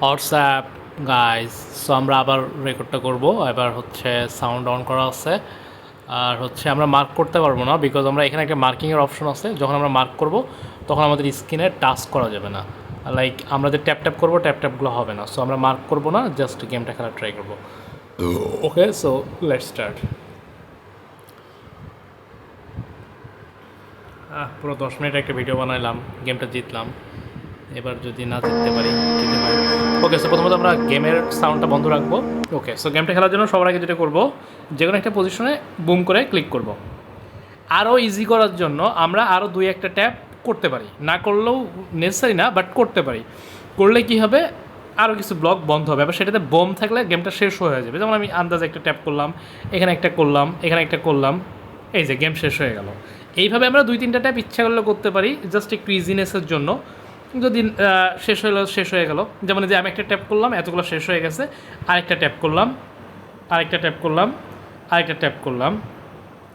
WhatsApp guys. So আমরা আবার রেকর্ডটা করব। এবার হচ্ছে সাউন্ড অন করা আছে। আর হচ্ছে আমরা মার্ক করতে পারবো না, বিকজ আমরা এখানে একটা মার্কিংয়ের অপশন আছে। যখন আমরা মার্ক করব তখন আমাদের স্ক্রিনে টাচ করা যাবে না, লাইক আমরা যে ট্যাপ ট্যাপ করবো ট্যাপ ট্যাপগুলো হবে না। সো আমরা মার্ক করবো না, জাস্ট গেমটা খেলা ট্রাই করবো। ওকে, সো লেটস স্টার্ট। পুরো 10 মিনিট একটা ভিডিও বানাইলাম, গেমটা জিতলাম। এবার যদি না জিততে পারি জিতে পারি। ওকে, সো প্রথমত আমরা গেমের সাউন্ডটা বন্ধ রাখবো। ওকে, সো গেমটা খেলার জন্য সবার আগে যেটা করবো, যে কোনো একটা পজিশনে বুম করে ক্লিক করব। আরও ইজি করার জন্য আমরা আরও দুই একটা ট্যাপ করতে পারি, না করলেও নেসেসারি না, বাট করতে পারি। করলে কি হবে, আরও কিছু ব্লক বন্ধ হবে। আবার সেটাতে বোম থাকলে গেমটা শেষ হয়ে যাবে। যেমন আমি আন্দাজে একটা ট্যাপ করলাম, এখানে একটা করলাম, এখানে একটা করলাম, এই যে গেম শেষ হয়ে গেল। এইভাবে আমরা দুই তিনটা ট্যাপ ইচ্ছা করলে করতে পারি, জাস্ট একটু ইজিনেসের জন্য। যদি শেষ হলো শেষ হয়ে গেল, যেমন যে আমি একটা ট্যাপ করলাম, এতগুলো শেষ হয়ে গেছে, আরেকটা ট্যাপ করলাম, আরেকটা ট্যাপ করলাম, আরেকটা ট্যাপ করলাম,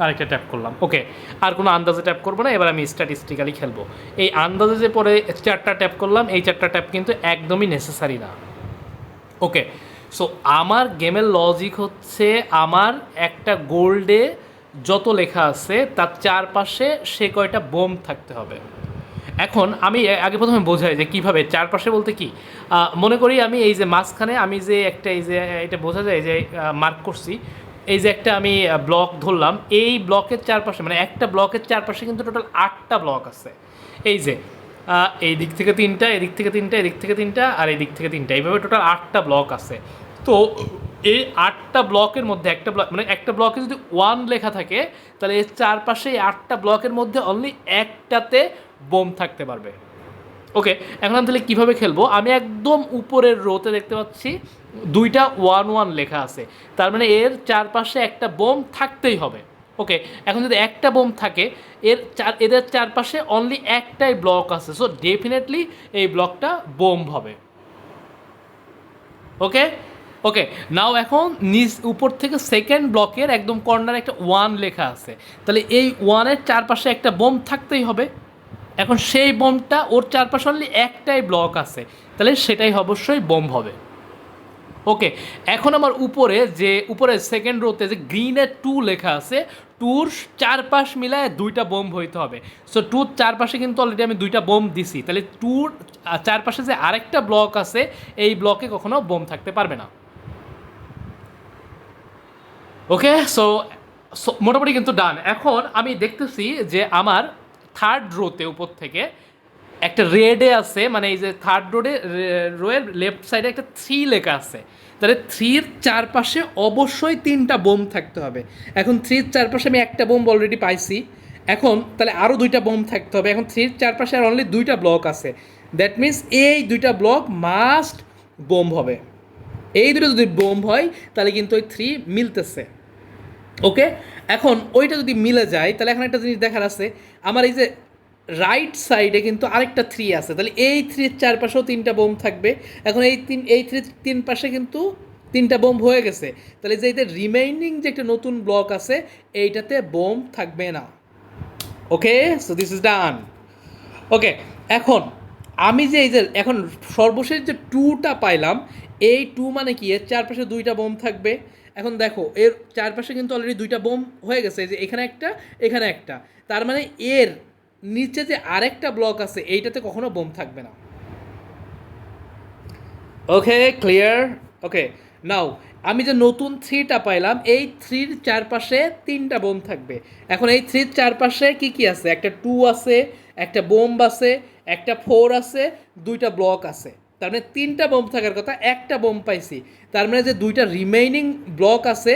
আরেকটা ট্যাপ করলাম। ওকে, আর কোনো আন্দাজে ট্যাপ করবো না। এবার আমি স্ট্যাটিস্টিক্যালি খেলবো। এই আন্দাজে যে পরে চারটা ট্যাপ করলাম, এই চারটা ট্যাপ কিন্তু একদমই নেসেসারি না। ওকে, সো আমার গেমের লজিক হচ্ছে, আমার একটা গোল্ডে যত লেখা আছে তার চারপাশে সে কয়টা বোম থাকতে হবে। এখন আমি আগে প্রথমে বোঝাই যে কীভাবে চারপাশে বলতে কি। মনে করি আমি এই যে মাঝখানে আমি যে একটা, এই যে এটা বোঝা যায় যে মার্ক করছি, এই যে একটা আমি ব্লক ধরলাম, এই ব্লকের চারপাশে, মানে একটা ব্লকের চারপাশে কিন্তু টোটাল 8টা ব্লক আছে। এই যে এই দিক থেকে তিনটা, এদিক থেকে তিনটা, এদিক থেকে তিনটা, আর এই দিক থেকে তিনটা, এইভাবে টোটাল 8টা ব্লক আছে। তো এই 8টা ব্লকের মধ্যে একটা ব্লক, মানে একটা ব্লকে যদি 1 লেখা থাকে, তাহলে এর চারপাশে এই 8টা ব্লকের মধ্যে অনলি একটাতে বোম থাকতে পারবে। ওকে, এখন আমি তাহলে কীভাবে খেলবো, আমি একদম উপরের রোতে দেখতে পাচ্ছি 2টা 1 1 লেখা আছে, তার মানে এর চারপাশে একটা বোম থাকতেই হবে। ওকে, এখন যদি একটা বোম থাকে, এদের চারপাশে অনলি একটাই ব্লক আছে, সো ডেফিনেটলি এই ব্লকটা বোম হবে। ওকে, ওকে, নাও এখন নিচ উপর থেকে সেকেন্ড ব্লকের একদম কর্নারে একটা 1 লেখা আছে, তাহলে এই 1-এর চারপাশে একটা বোম থাকতেই হবে। এখন সেই বোমটা, ওর চারপাশে অনলি একটাই ব্লক আছে, তাহলে সেটাই অবশ্যই বোম হবে। ওকে, এখন আমার উপরে সেকেন্ড রোতে যে গ্রিনের 2 লেখা আছে, টুর চারপাশ মিলায় 2টা বোম হইতে হবে। সো টুর চারপাশে কিন্তু অলরেডি আমি 2টা বোম দিছি, তাহলে টুর চারপাশে যে আরেকটা ব্লক আছে, এই ব্লকে কখনো বোম থাকতে পারবে না। ওকে, সো মোটামুটি কিন্তু ডান। এখন আমি দেখতেছি যে আমার থার্ড রোতে উপর থেকে একটা রেডে আছে, মানে এই যে থার্ড রোয়ের লেফট সাইডে একটা 3 লেখা আছে, তাহলে 3-র চারপাশে অবশ্যই 3টা বোম থাকতে হবে। এখন 3-র চারপাশে আমি একটা বোম অলরেডি পাইছি, এখন তাহলে আরও 2টা বোম থাকতে হবে। এখন 3-র চারপাশে আর অনলি 2টা ব্লক আছে, দ্যাট মিন্স এই 2টা ব্লক মাস্ট বোম হবে। এই দুটো যদি বোম হয় তাহলে কিন্তু ওই 3 মিলতেছে। ওকে, এখন ওইটা যদি মিলে যায়, তাহলে এখন একটা জিনিস দেখার আছে, আমার এই যে রাইট সাইডে কিন্তু আরেকটা 3 আছে, তাহলে এই 3-র চারপাশেও 3টা বোম থাকবে। এখন এই 3-র 3 পাশে কিন্তু 3টা বোম হয়ে গেছে, তাহলে যে এদের রিমেইনিং যে একটা নতুন ব্লক আছে, এইটাতে বোম থাকবে না। ওকে, সো দিস ইজ ডান। ওকে, এখন আমি যে এই যে এখন সর্বশেষ যে 2টা পাইলাম, এই 2 মানে কি, এর চারপাশে 2টা বোম থাকবে। এখন দেখো এর চারপাশে কিন্তু অলরেডি 2টা বোম হয়ে গেছে, এই যে এখানে একটা, এখানে একটা, তার মানে এর নিচে যে আরেকটা ব্লক আছে, এইটাতে কখনো বোম থাকবে না। ওকে, ক্লিয়ার। ওকে, নাও আমি যে নতুন 3টা পাইলাম, এই 3-র চারপাশে 3টা বোম থাকবে। এখন এই 3-র চারপাশে কি কি আছে, একটা 2 আছে, একটা বোম আছে, একটা 4 আছে, 2টা ব্লক আছে, তার মানে 3টা বোম থাকার কথা, একটা বোম পাইছি, তার মানে যে 2টা রিমেইনিং ব্লক আছে,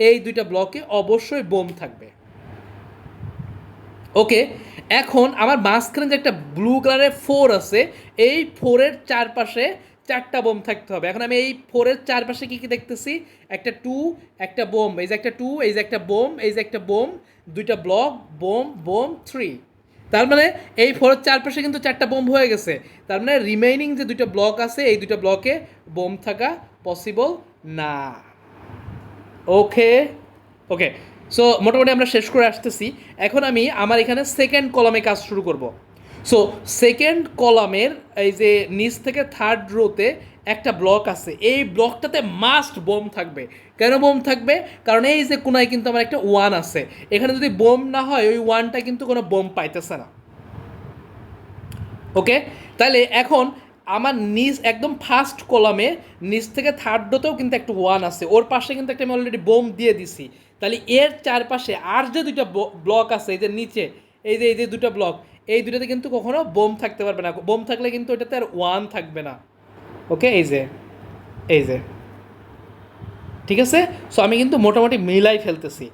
এই 2টা ব্লকে অবশ্যই বোম থাকবে। ওকে, এখন আমার মাঝখানে যে একটা ব্লু কালারের 4 আছে, এই 4-এর চারপাশে 4টা বোম থাকতে হবে। এখন আমি এই 4-এর চারপাশে কী কী দেখতেছি, একটা 2, একটা বোম, এই যে একটা 2, এই যে একটা বোম, এই যে একটা বোম, 2টা ব্লক, বোম বোম 3, তার মানে এই 4-এর চারপাশে কিন্তু 4টা বোম হয়ে গেছে, তার মানে রিমেইনিং যে 2টা ব্লক আছে, এই 2টা ব্লকে বোম থাকা পসিবল না। ওকে, ওকে, সো মোটামুটি আমরা শেষ করে আসতেছি। এখন আমি আমার এখানে সেকেন্ড কলামে কাজ শুরু করব। সো সেকেন্ড কলামের এই যে নিচ থেকে থার্ড রোতে একটা ব্লক আছে, এই ব্লকটাতে মাস্ট বোম থাকবে। কেন বোম থাকবে? কারণ এই যে কোনায় কিন্তু আমার একটা ওয়ান আছে, এখানে যদি বোম না হয় ওই ওয়ানটা কিন্তু কোনো বোম পাইতেছে না। ওকে, তাহলে এখন আমার নিচ একদম ফার্স্ট কলামে নিচ থেকে থার্ড রোতেও কিন্তু একটা ওয়ান আছে, ওর পাশে কিন্তু একটা আমি অলরেডি বোম দিয়ে দিছি। তাহলে এর চারপাশে আর যে দুইটা ব্লক আছে এই যে নিচে, এই যে দুটো ব্লক, এই দুটাতে কিন্তু কখনো বোম থাকতে পারবে না। বোম থাকলে কিন্তু ওইটাতে আর ওয়ান থাকবে না। ওকে, এই যে ঠিক আছে। সো আমি কিন্তু মোটামুটি মিলাই ফেলতেছি।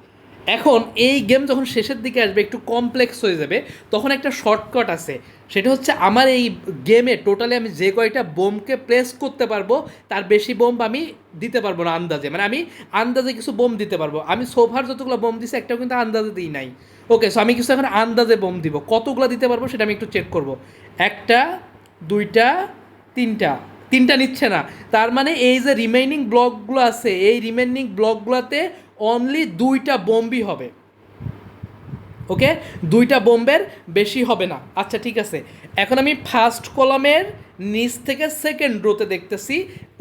এখন এই গেম যখন শেষের দিকে আসবে, একটু কমপ্লেক্স হয়ে যাবে, তখন একটা শর্টকাট আছে। সেটা হচ্ছে আমার এই গেমে টোটালি আমি যে কয়টা বোমকে প্লেস করতে পারবো তার বেশি বোম আমি দিতে পারবো না আন্দাজে, মানে আমি আন্দাজে কিছু বোম দিতে পারবো। আমি সোফার যতগুলো বোম দিছি একটাও কিন্তু আন্দাজে দিই নাই। ওকে, সো আমি কিছু এখন আন্দাজে বোম দিব, কতগুলো দিতে পারবো সেটা আমি একটু চেক করব। একটা, দুইটা, তিনটা, তিনটা নিচ্ছে না। তার মানে এই যে রিমেইনিং ব্লকগুলো আছে, এই রিমেইনিং ব্লকগুলোতে অনলি দুইটা বোম্বই হবে। ওকে, দুইটা বোম্বের বেশি হবে না। আচ্ছা ঠিক আছে, এখন আমি ফার্স্ট কলামের নিচ থেকে সেকেন্ড রোতে দেখতেছি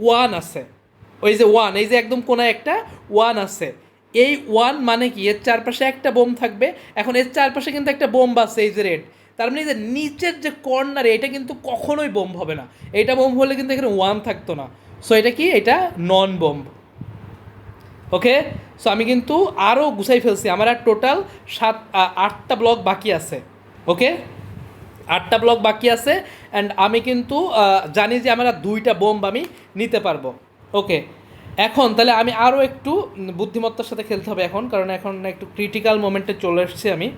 ওয়ান আছে। ওই যে ওয়ান, এই যে একদম কোনায় একটা ওয়ান আছে, এই ওয়ান মানে কি এর চারপাশে একটা বোম থাকবে। এখন এর চারপাশে কিন্তু একটা বোম আছে, এই যে রেড। তার মানে এই যে নিচের যে কর্নারে এটা কিন্তু কখনোই বোম হবে না। এটা বোম হলে কিন্তু এখানে ওয়ান থাকতো না। সো এটা কি? এটা নন বোম। ওকে, সো আমি কিন্তু আরও গুছাই ফেলছি, আমার আর টোটাল আটটা ব্লক বাকি আছে। ওকে, আটটা ব্লক বাকি আছে, অ্যান্ড আমি কিন্তু জানি যে আমার আর দুইটা বোম আমি নিতে পারবো। ওকে, এখন তাহলে আমি আরও একটু বুদ্ধিমত্তার সাথে খেলতে হবে এখন, কারণ এখন একটু ক্রিটিক্যাল মোমেন্টে চলে এসেছি আমি।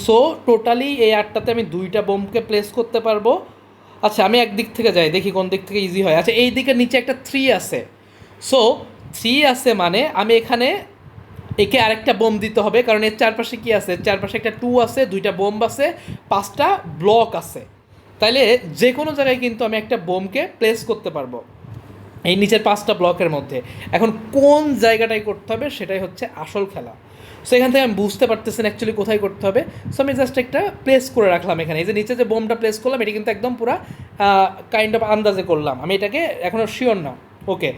সো টোটালি এই আটটাতে আমি দুইটা বোমকে প্লেস করতে পারবো। আচ্ছা, আমি একদিক থেকে যাই, দেখি কোন দিক থেকে ইজি হয়। আচ্ছা, এই দিকের নিচে একটা থ্রি আছে। সো থ্রি আছে মানে আমি এখানে একে আরেকটা বোম দিতে হবে, কারণ এর চারপাশে কি আছে? চারপাশে একটা টু আছে, দুইটা বোম আছে, পাঁচটা ব্লক আছে। তাইলে যে কোনো জায়গায় কিন্তু আমি একটা বোমকে প্লেস করতে পারবো এই নিচের পাঁচটা ব্লকের মধ্যে। এখন কোন জায়গাটায় করতে হবে সেটাই হচ্ছে আসল খেলা। সো এখান থেকে আমি বুঝতে পারতেছেন অ্যাকচুয়ালি কোথায় করতে হবে। সো আমি জাস্ট একটা প্লেস করে রাখলাম এখানে, এই যে নিচে যে বোমটা প্লেস করলাম এটা কিন্তু একদম পুরা কাইন্ড অফ আন্দাজে করলাম, আমি এটাকে এখনও শিওর না। ওকে,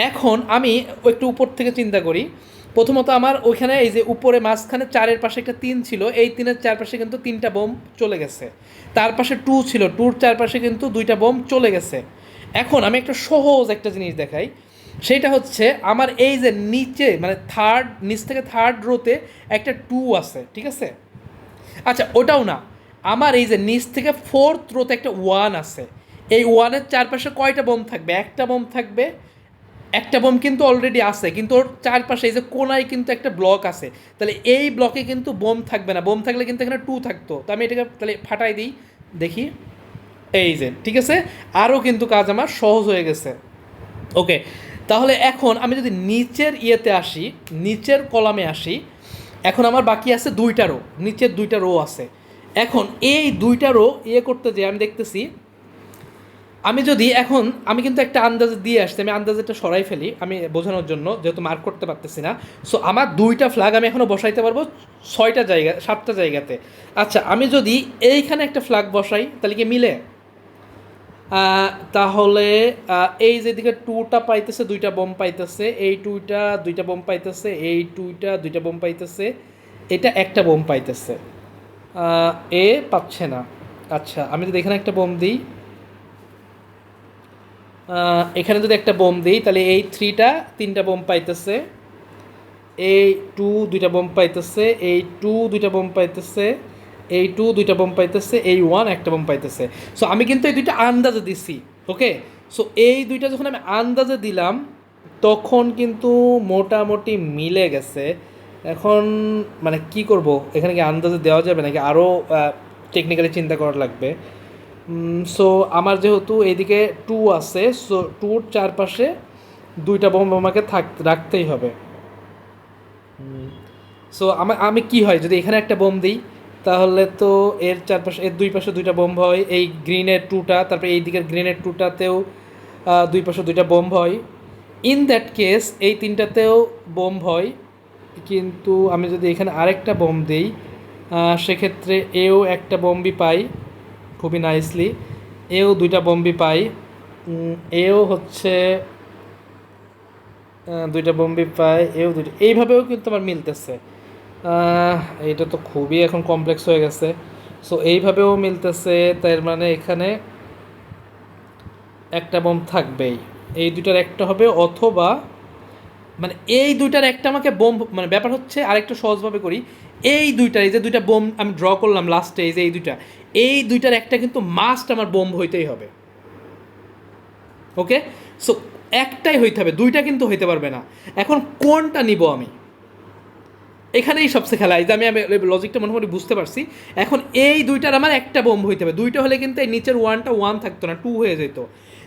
এখন আমি একটু উপর থেকে চিন্তা করি। প্রথমত আমার ওইখানে এই যে উপরে মাঝখানে চারের পাশে একটা তিন ছিল, এই তিনের চারপাশে কিন্তু তিনটা বোম চলে গেছে। তার পাশে টু ছিল, টুর চারপাশে কিন্তু দুইটা বোম চলে গেছে। এখন আমি একটা সহজ একটা জিনিস দেখাই, সেইটা হচ্ছে আমার এই যে নিচে মানে নিচ থেকে থার্ড রোতে একটা টু আছে, ঠিক আছে? আচ্ছা, ওটাও না, আমার এই যে নিচ থেকে ফোর্থ রোতে একটা ওয়ান আছে। এই ওয়ানের চারপাশে কয়টা বোম থাকবে? একটা বোম থাকবে। একটা বোম কিন্তু অলরেডি আছে, কিন্তু ওর চারপাশে এই যে কোনায় কিন্তু একটা ব্লক আছে। তাহলে এই ব্লকে কিন্তু বোম থাকবে না, বোম থাকলে কিন্তু এখানে টু থাকতো। তো আমি এটাকে তাহলে ফাটাই দিই, দেখি। এই যে ঠিক আছে, আরও কিন্তু কাজ আমার সহজ হয়ে গেছে। ওকে, তাহলে এখন আমি যদি নিচের ইয়েতে আসি, নিচের কলামে আসি, এখন আমার বাকি আছে দুইটা রো, নিচের দুইটা রো আছে। এখন এই দুইটা রো করতে যে আমি দেখতেছি, আমি যদি এখন আমি কিন্তু একটা আন্দাজে দিয়ে আসছি, আমি আন্দাজেটা সরাই ফেলি আমি বোঝানোর জন্য, যেহেতু মার্ক করতে পারতেছি না। সো আমার দুইটা ফ্ল্যাগ আমি এখনও বসাইতে পারবো 6টা জায়গা, 7টা জায়গাতে। আচ্ছা, আমি যদি এইখানে একটা ফ্ল্যাগ বসাই তাহলে কি মিলে? তাহলে এই যেদিকে টুটা পাইতেছে দুইটা বোম পাইতেছে, এই টুইটা দুইটা বোম পাইতেছে, এই টুইটা দুইটা বোম পাইতেছে, এটা একটা বোম পাইতেছে, এ পাচ্ছে না। আচ্ছা, আমি যদি এখানে একটা বোম দিই, এখানে যদি একটা বোম দিই তাহলে এই থ্রিটা তিনটা বোম পাইতেছে, এই টু দুইটা বোম পাইতেছে, এই টু দুইটা বোম পাইতেছে, এই টু দুইটা বোম পাইতেছে, এই ওয়ান একটা বোম পাইতেছে। সো আমি কিন্তু এই দুইটা আন্দাজে দিছি। ওকে, সো এই দুইটা যখন আমি আন্দাজে দিলাম তখন কিন্তু মোটামুটি মিলে গেছে। এখন মানে কি করব, এখানে কি আন্দাজে দেওয়া যাবে নাকি আরও টেকনিক্যালি চিন্তা করা লাগবে? সো আমার যেহেতু এইদিকে টু আছে, সো টুর চারপাশে দুইটা বোম আমাকে রাখতেই হবে। সো আমি কি হয় যদি এখানে একটা বোম দিই, তাহলে তো এর চারপাশে এর দুই পাশে দুইটা বোম হয়, এই গ্রিনের টুটা, তারপরে এই দিকের গ্রিনের টুটাতেও দুই পাশে দুইটা বোম হয়। ইন দ্যাট কেস এই তিনটাতেও বোম হয়, কিন্তু আমি যদি এখানে আরেকটা বোম দিই সেক্ষেত্রে এও একটা বম্বি পাই খুবই নাইসলি, এও দুইটা বম্বি পাই, এও হচ্ছে দুইটা বম্বি পাই, এও দুইটা, এইভাবেও কিন্তু আমার মিলতেছে। এটা তো খুবই এখন কমপ্লেক্স হয়ে গেছে। সো এইভাবেও মিলতেছে, তার মানে এখানে একটা বম থাকবেই, এই দুইটার একটা হবে, অথবা মানে এই দুইটার একটা আমাকে বোম, মানে ব্যাপার হচ্ছে আরেকটু সহজভাবে করি, এই দুইটা, এই যে দুইটা বোম আমি ড্র করলাম লাস্টে, এই যে এই দুইটার একটা কিন্তু মাস্ট আমার বোম হইতেই হবে। ওকে, সো একটাই হইতে হবে, দুইটা কিন্তু হইতে পারবে না। এখন কোনটা নিব আমি, এখানেই সবচেয়ে খেলা, এই যে আমি লজিকটা মোটামুটি বুঝতে পারছি। এখন এই দুইটার আমার একটা বোম হইতে হবে, দুইটা হলে কিন্তু এই নিচের ওয়ানটা ওয়ান থাকতো না, টু হয়ে যেত।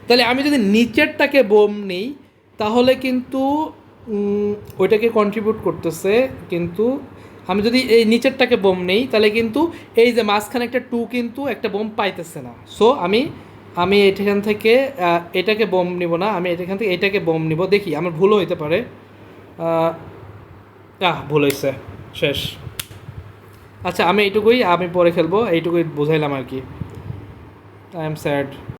তাহলে আমি যদি নিচেরটাকে বোম নিই তাহলে কিন্তু ওইটাকে কন্ট্রিবিউট করতেছে, কিন্তু আমি যদি এই নিচেরটাকে বোম নেই তাহলে কিন্তু এই যে মাঝখানে একটা টু কিন্তু একটা বোম পাইতেছে না। সো আমি আমি এখান থেকে এটাকে বোম নিব না, আমি এখান থেকে এটাকে বোম নিব, দেখি আমার ভুলও হইতে পারে। ভুল হয়েছে, শেষ। আচ্ছা আমি এইটুকুই, আমি পরে খেলবো, এইটুকুই বুঝাইলাম আর কি। I am sad.